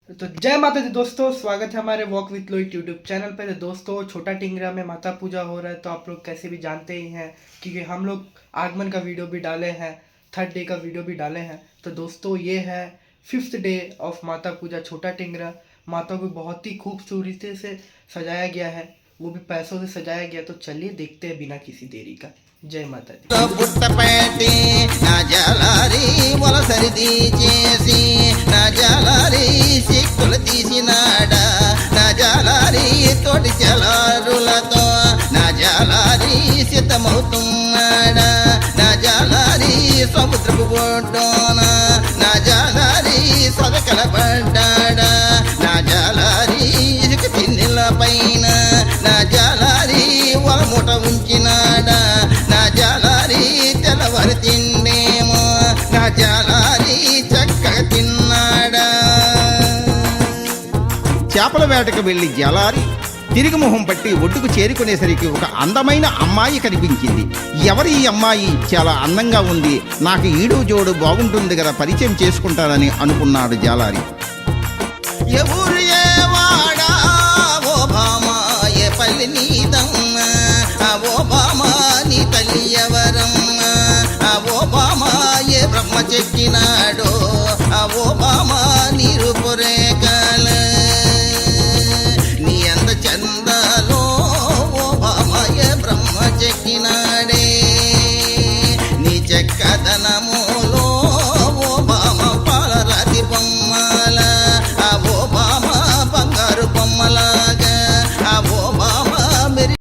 तो जय माता दी दोस्तों, स्वागत है हमारे walk with Lohit YouTube channel पे। तो दोस्तों, छोटा टिंगरा में माता पूजा हो रहा है, तो आप लोग कैसे भी जानते ही हैं क्योंकि हम लोग आगमन का वीडियो भी डाले हैं, थर्ड डे का वीडियो भी डाले हैं। तो दोस्तों, ये है 5th डे ऑफ माता पूजा छोटा टिंगरा। माता को बहुत ही खूबसूरती से सजाया गया है, वो भी पैसों से सजाया गया। तो चलिए देखते हैं बिना किसी देरी का। जय माता दी। పుట్టపేటి నా జలారి వలసరిది చేసి నా జలారి సిక్కులు తీసినాడా నా జలారి తోటి జలారులతో నా జలారి సిద్ధమవుతున్నాడా నా జలారి సముద్రపు ఒడ్డున నా జలారి సదకల పడ్డాడా నా జలారి ఇసుక తిన్నెల పైన నా జలారి వలముట ఉంచినాడా నా జాలారి తెల్లవారి తిండేమో నా జాలారి చక్కగా తిన్నాడా. చేపల వేటకు వెళ్లి జాలారి తిరిగి మొహం పట్టి ఒడ్డుకు చేరుకునేసరికి ఒక అందమైన అమ్మాయి కనిపించింది. ఎవరి ఈ అమ్మాయి? చాలా అందంగా ఉంది, నాకు ఈడు జోడు బాగుంటుంది కదా, పరిచయం చేసుకుంటానని అనుకున్నాడు జాలారి. ఎవరు ఏ వాడా ఓ భామా ఏ పల్లి నీదమ్మా ఓ భామా నీ తల్లి ఎవరమ్మా ఓ భామా ఏ బ్రహ్మ చెక్కినా